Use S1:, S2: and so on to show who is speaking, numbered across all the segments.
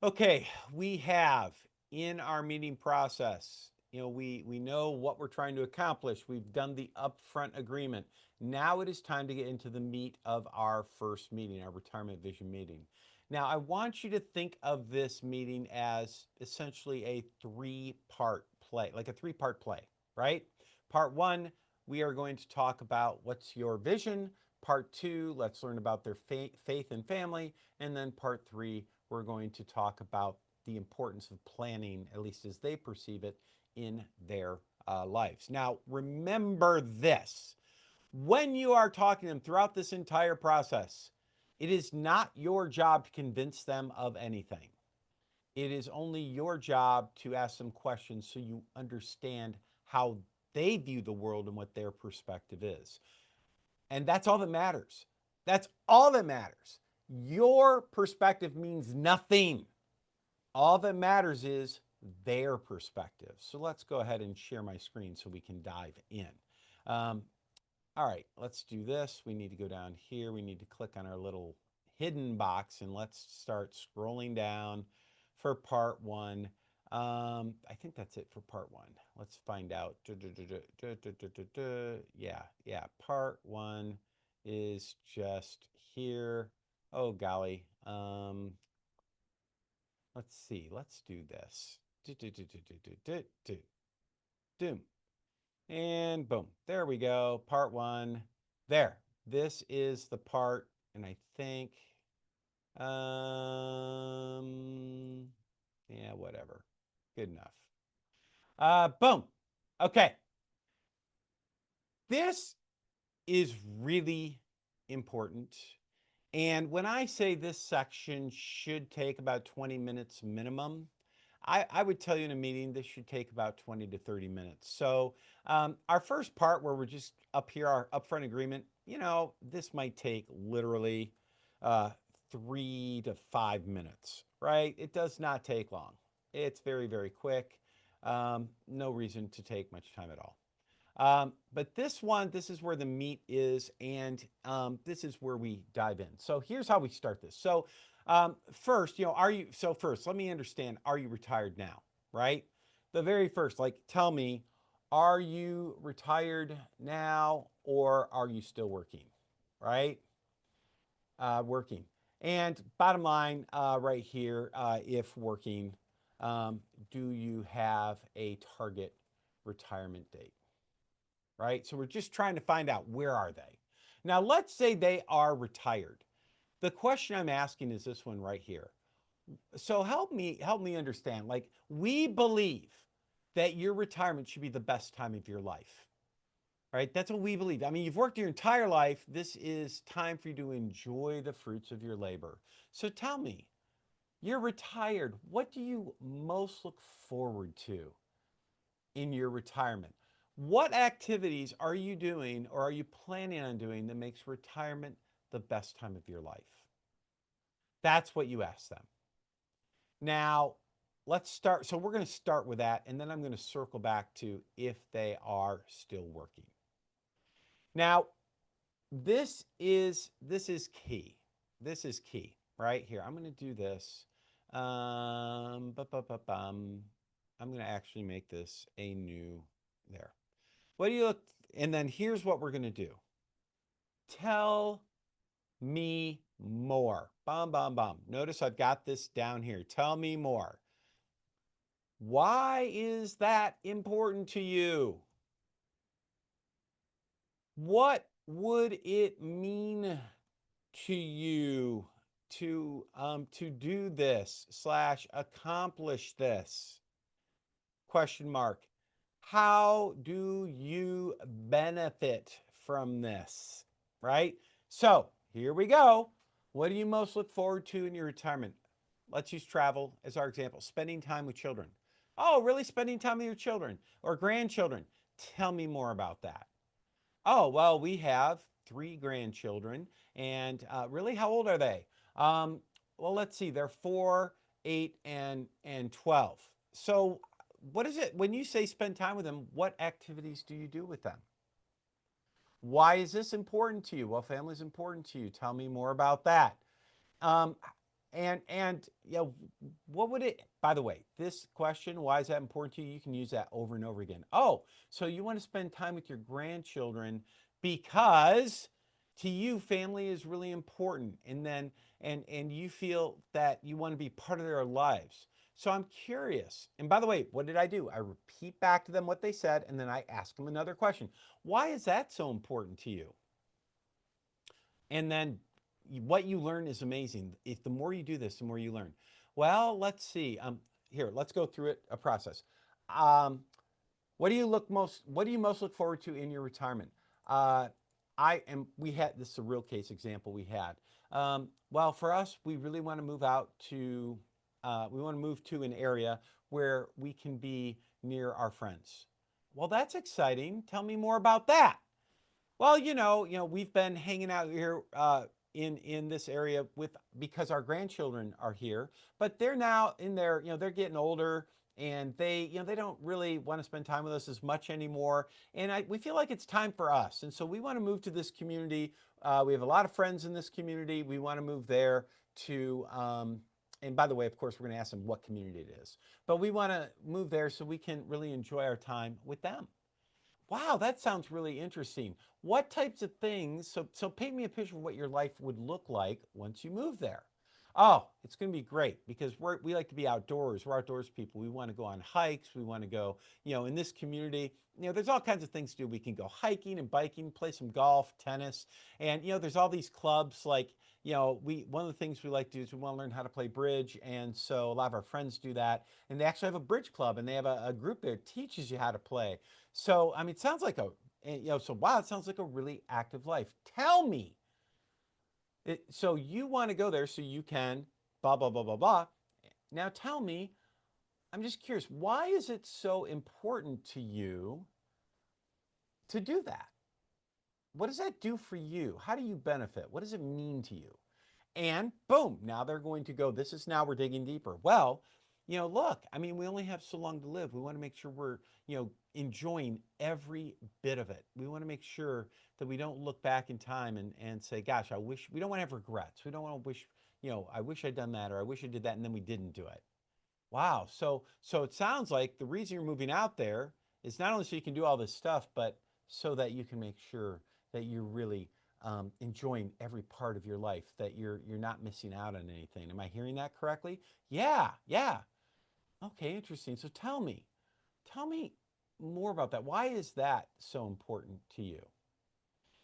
S1: Okay, we have in our meeting process, we know what we're trying to accomplish. We've done the upfront agreement. Now it is time to get into the meat of our first meeting, our retirement vision meeting. Now, I want you to think of this meeting as essentially a three-part play, like a three-part play, right? Part one, we are going to talk about what's your vision. Part two, let's learn about their faith and family. And then part three, we're going to talk about the importance of planning, at least as they perceive it, in their lives. Now, remember this when you are talking to them throughout this entire process, it is not your job to convince them of anything. It is only your job to ask them questions so you understand how they view the world and what their perspective is. And that's all that matters. That's all that matters. Your perspective means nothing. All that matters is their perspective. So let's go ahead and share my screen so we can dive in. Um, all right, let's do this. We need to go down here. We need to click on our little hidden box and let's start scrolling down for part one. I think that's it for part one. Let's find out. Yeah. Part one is just here. Oh, golly. Let's see. Let's do this. Doom. And boom. There we go. Part one. There. This is the part, and I think, yeah, whatever. Good enough. Boom. Okay. This is really important. And when I say this section should take about 20 minutes minimum, I would tell you in a meeting this should take about 20 to 30 minutes. So our first part where we're just up here, our upfront agreement, this might take literally uh, 3 to 5 minutes, right? It does not take long. It's very, very quick. No reason to take much time at all. But this one, this is where the meat is, and this is where we dive in. So here's how we start this. So first, first, let me understand, are you retired now, right? The very first, like, tell me, are you retired now or are you still working, right? Working. And bottom line, right here, if working, um, do you have a target retirement date? Right? So we're just trying to find out, where are they? Now, let's say they are retired. The question I'm asking is this one right here. So help me understand. Like, we believe that your retirement should be the best time of your life. Right? That's what we believe. I mean, you've worked your entire life. This is time for you to enjoy the fruits of your labor. So tell me, you're retired. What do you most look forward to in your retirement? What activities are you doing or are you planning on doing that makes retirement the best time of your life? That's what you ask them. Now, let's start. So we're going to start with that, and then I'm going to circle back to if they are still working. Now, this is key. This is key right here. I'm going to do this. I'm going to actually make this a new there. What do you look? And then here's what we're going to do. Tell me more. Bum, bum, bum. Notice I've got this down here. Tell me more. Why is that important to you? What would it mean to you to do this slash accomplish this? Question mark. How do you benefit from this? Right? So here we go. What do you most look forward to in your retirement? Let's use travel as our example. Spending time with children. Oh, really? Spending time with your children or grandchildren? Tell me more about that. Oh, well, we have three grandchildren. And really, how old are they? Um, well, let's see. They're 4, 8, and 12. So, what is it when you say spend time with them? What activities do you do with them? Why is this important to you? Well, family is important to you. Tell me more about that. Um, And you know, what would it, by the way, this question, why is that important to you? You can use that over and over again. Oh, so you want to spend time with your grandchildren because to you family is really important, and then and you feel that you want to be part of their lives. So I'm curious. And by the way, what did I do? I repeat back to them what they said, and then I ask them another question. Why is that so important to you? And then what you learn is amazing. If the more you do this, the more you learn. Well, let's see. Here, let's go through it, a process. Um, what do you most look forward to in your retirement? Uh, we had, this is a real case example we had. Well, for us, we really want to move out to, we want to move to an area where we can be near our friends. Well, that's exciting. Tell me more about that. Well, we've been hanging out here in this area with because our grandchildren are here, but they're now in their, they're getting older, and they don't really want to spend time with us as much anymore. And we feel like it's time for us, and so we want to move to this community. We have a lot of friends in this community. We want to move there to. And by the way, of course, we're going to ask them what community it is, but we want to move there so we can really enjoy our time with them. Wow, that sounds really interesting. What types of things? So paint me a picture of what your life would look like once you move there. Oh, it's going to be great because we like to be outdoors. We're outdoors people. We want to go on hikes. We want to go, in this community, there's all kinds of things to do. We can go hiking and biking, play some golf, tennis, and there's all these clubs like, we one of the things we like to do is we want to learn how to play bridge, and so a lot of our friends do that, and they actually have a bridge club, and they have a group there that teaches you how to play. So, I mean, it sounds like so wow, it sounds like a really active life. Tell me, so you want to go there so you can blah, blah, blah, blah, blah. Now tell me, I'm just curious, why is it so important to you to do that? What does that do for you? How do you benefit? What does it mean to you? And boom, now they're going to go, this is now we're digging deeper. Well, look, I mean, we only have so long to live. We want to make sure we're, enjoying every bit of it. We want to make sure that we don't look back in time and say, gosh, I wish, we don't want to have regrets. We don't want to wish, I wish I'd done that, or I wish I did that and then we didn't do it. Wow. So it sounds like the reason you're moving out there is not only so you can do all this stuff, but so that you can make sure that you're really enjoying every part of your life, that you're not missing out on anything. Am I hearing that correctly? Yeah, yeah. Okay, interesting. So tell me more about that. Why is that so important to you?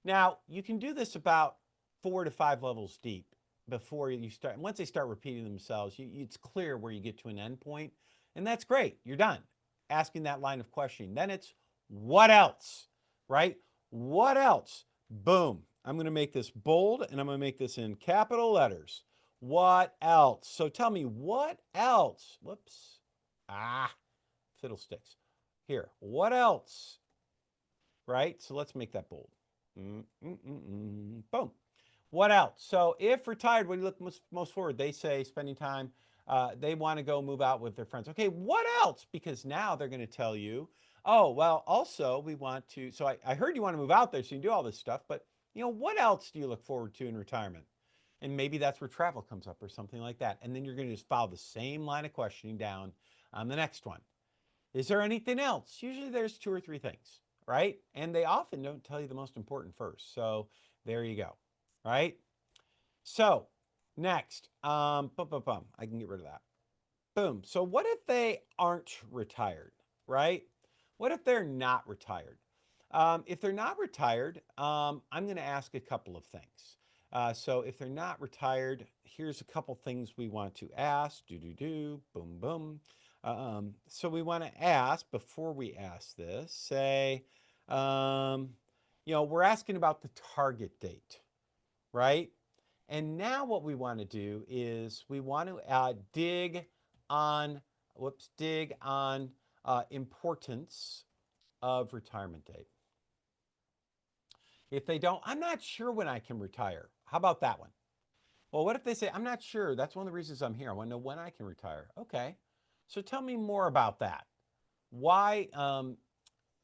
S1: Now, you can do this about 4 to 5 levels deep before you start. Once they start repeating themselves, it's clear where you get to an end point, and that's great. You're done asking that line of questioning. Then it's what else, right? What else? Boom. I'm going to make this bold, and I'm going to make this in capital letters. What else? So tell me, what else? Whoops. Ah, fiddlesticks. Here, what else? Right? So let's make that bold. Boom. What else? So if retired, what do you look most forward? They say spending time. They want to go move out with their friends. Okay, what else? Because now they're going to tell you, oh, well, also we want to. So I heard you want to move out there so you can do all this stuff, but what else do you look forward to in retirement? And maybe that's where travel comes up or something like that. And then you're going to just follow the same line of questioning down on the next one. Is there anything else? Usually there's 2 or 3 things, right? And they often don't tell you the most important first. So there you go, right? So next, I can get rid of that. Boom. So what if they aren't retired, right? What if they're not retired? If they're not retired, I'm going to ask a couple of things. So if they're not retired, here's a couple things we want to ask. Boom, boom. So we want to ask before we ask this, say, um, we're asking about the target date, right? And now what we want to do is we want to dig on, importance of retirement date. If they don't, I'm not sure when I can retire. How about that one? Well, what if they say, I'm not sure. That's one of the reasons I'm here. I want to know when I can retire. Okay. So tell me more about that. Why,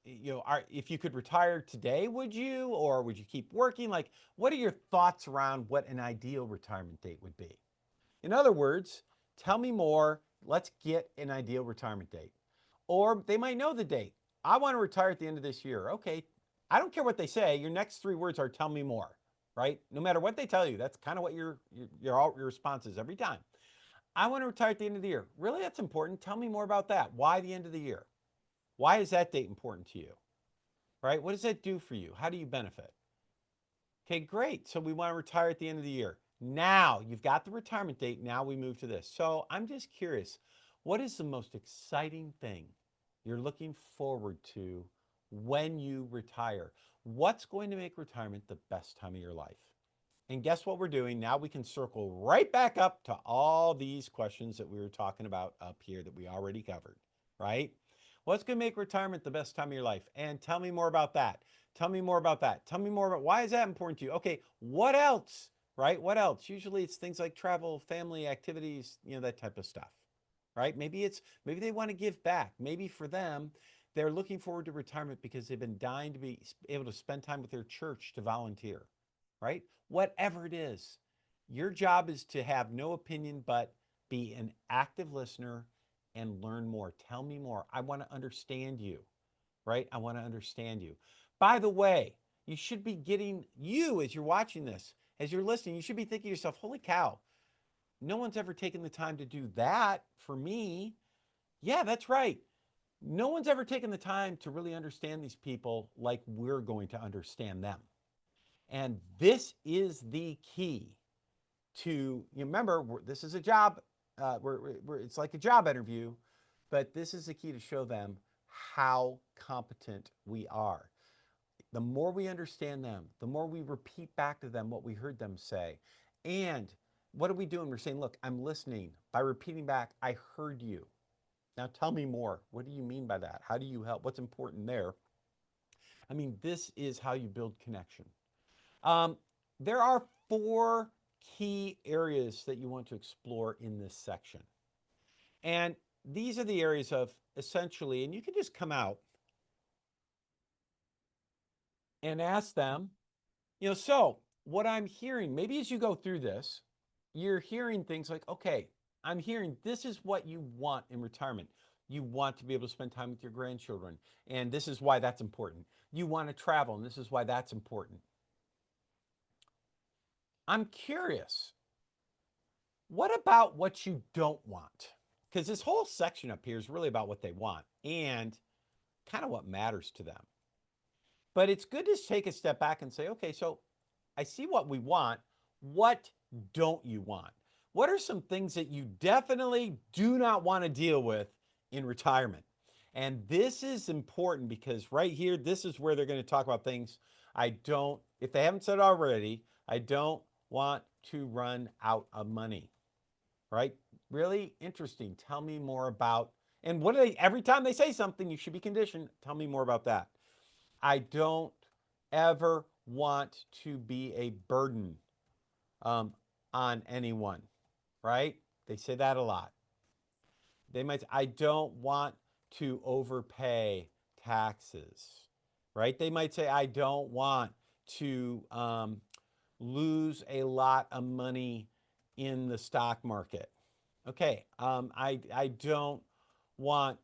S1: if you could retire today, would you, or would you keep working? Like, what are your thoughts around what an ideal retirement date would be? In other words, tell me more. Let's get an ideal retirement date. Or they might know the date. I want to retire at the end of this year. Okay. I don't care what they say. Your next three words are tell me more, right? No matter what they tell you, that's kind of what your response is every time. I want to retire at the end of the year. Really, that's important. Tell me more about that. Why the end of the year? Why is that date important to you? Right? What does that do for you? How do you benefit? Okay, great. So we want to retire at the end of the year. Now you've got the retirement date. Now we move to this. So I'm just curious, what is the most exciting thing you're looking forward to when you retire? What's going to make retirement the best time of your life? And guess what we're doing? Now we can circle right back up to all these questions that we were talking about up here that we already covered, right? What's going to make retirement the best time of your life? And tell me more about that. Tell me more about that. Tell me more about why is that important to you? Okay, what else? Right? What else? Usually it's things like travel, family, activities, that type of stuff. Right? Maybe they want to give back. Maybe for them, they're looking forward to retirement because they've been dying to be able to spend time with their church to volunteer. Right? Whatever it is, your job is to have no opinion but be an active listener and learn more. Tell me more. I want to understand you, right? I want to understand you. By the way, you should be as you're watching this, as you're listening, you should be thinking to yourself, holy cow, no one's ever taken the time to do that for me. Yeah, that's right. No one's ever taken the time to really understand these people like we're going to understand them. And this is the key to, remember, this is a job, it's like a job interview, but this is the key to show them how competent we are. The more we understand them, the more we repeat back to them what we heard them say. And what are we doing? We're saying, look, I'm listening. By repeating back, I heard you. Now tell me more. What do you mean by that? How do you help? What's important there? I mean, this is how you build connection. Um, there are 4 key areas that you want to explore in this section. And these are the areas of essentially, and you can just come out and ask them, so what I'm hearing, maybe as you go through this, you're hearing things like, okay, I'm hearing this is what you want in retirement. You want to be able to spend time with your grandchildren, and this is why that's important. You want to travel, and this is why that's important. I'm curious, what about what you don't want? Because this whole section up here is really about what they want and kind of what matters to them. But it's good to take a step back and say, okay, so I see what we want. What don't you want? What are some things that you definitely do not want to deal with in retirement? And this is important because right here, this is where they're going to talk about things if they haven't said already, I don't want to run out of money, right? Really interesting. Tell me more about, and what do every time they say something, you should be conditioned. Tell me more about that. I don't ever want to be a burden on anyone, right? They say that a lot. They might say, I don't want to overpay taxes, right? They might say, I don't want to lose a lot of money in the stock market. Okay, I don't want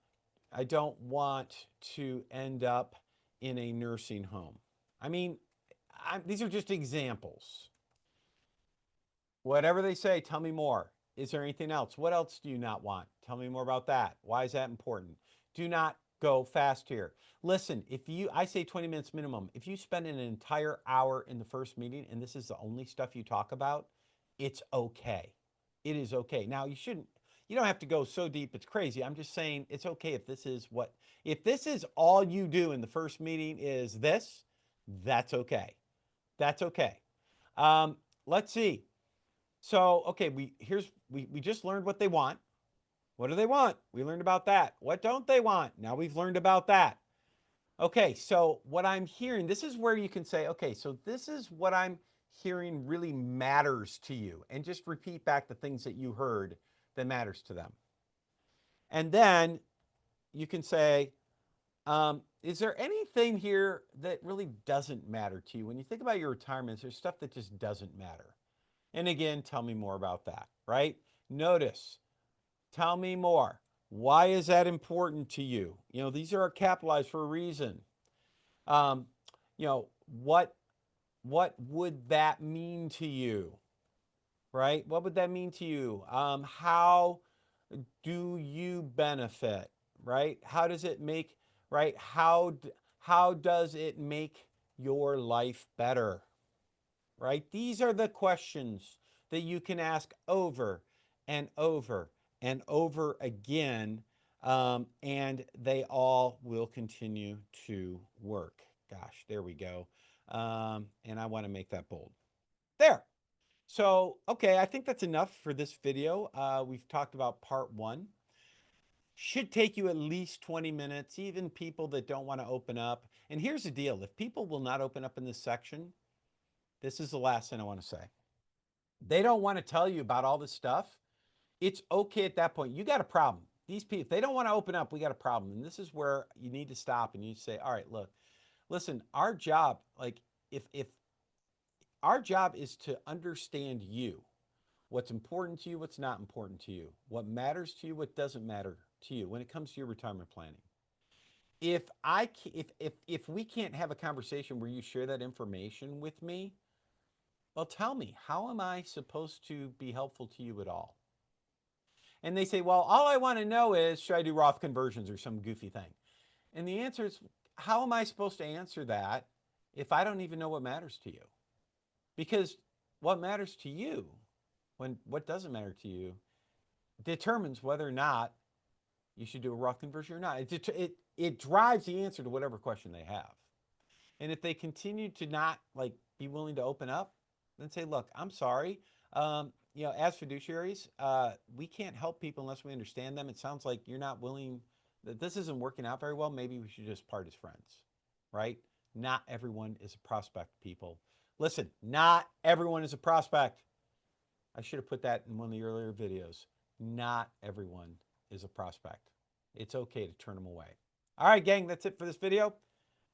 S1: to end up in a nursing home. I mean, these are just examples. Whatever they say, tell me more. Is there anything else? What else do you not want? Tell me more about that. Why is that important? Do not go fast here. Listen, I say 20 minutes minimum. If you spend an entire hour in the first meeting and this is the only stuff you talk about, it's okay. It is okay. Now, you don't have to go so deep it's crazy. I'm just saying it's okay if this is all you do in the first meeting is this, that's okay. That's okay. Let's see. So, okay, we just learned what they want. What do they want? We learned about that. What don't they want? Now we've learned about that. Okay, so what I'm hearing, this is where you can say, okay, so this is what I'm hearing really matters to you. And just repeat back the things that you heard that matters to them. And then you can say, is there anything here that really doesn't matter to you? When you think about your retirement, there's stuff that just doesn't matter. And again, tell me more about that, right? Notice, tell me more. Why is that important to you? You know, these are capitalized for a reason. Um, you know, what would that mean to you? Right? What would that mean to you? How do you benefit? Right? How does it make, right? How does it make your life better? Right? These are the questions that you can ask over and over and over again, and they all will continue to work. Gosh, there we go. And I want to make that bold. There. So, okay, I think that's enough for this video. We've talked about part one. Should take you at least 20 minutes, even people that don't want to open up. And here's the deal. If people will not open up in this section, this is the last thing I want to say. They don't want to tell you about all this stuff. It's okay at that point. You got a problem. These people, if they don't want to open up, we got a problem. And this is where you need to stop and you say, all right, look, listen, our job, like if our job is to understand you, what's important to you, what's not important to you, what matters to you, what doesn't matter to you when it comes to your retirement planning. If we can't have a conversation where you share that information with me, well, tell me, how am I supposed to be helpful to you at all? And they say, well, all I want to know is, should I do Roth conversions or some goofy thing? And the answer is, how am I supposed to answer that if I don't even know what matters to you? Because what matters to you, when what doesn't matter to you, determines whether or not you should do a Roth conversion or not. It drives the answer to whatever question they have. And if they continue to not like be willing to open up, then say, look, I'm sorry. You know, as fiduciaries, we can't help people unless we understand them. It sounds like you're not willing, that this isn't working out very well. Maybe we should just part as friends, right? Not everyone is a prospect, people. Listen, not everyone is a prospect. I should have put that in one of the earlier videos. Not everyone is a prospect. It's okay to turn them away. All right, gang, that's it for this video.